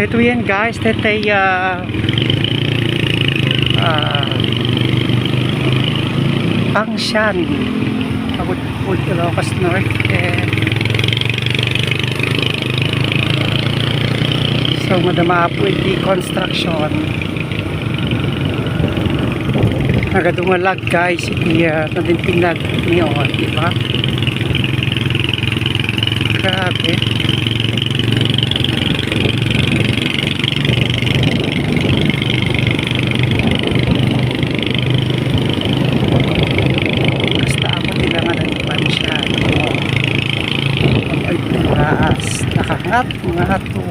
Ito yan guys, ito ay Pansian, Pagudpud, Ilocos, Norte. So madama po di construction. Nagadungalag guys, iti nadintinag niyo, di ba? Grabe. Basta ako nilangan ng Pansian. Ay, tiraas. Nakangat, mga ato.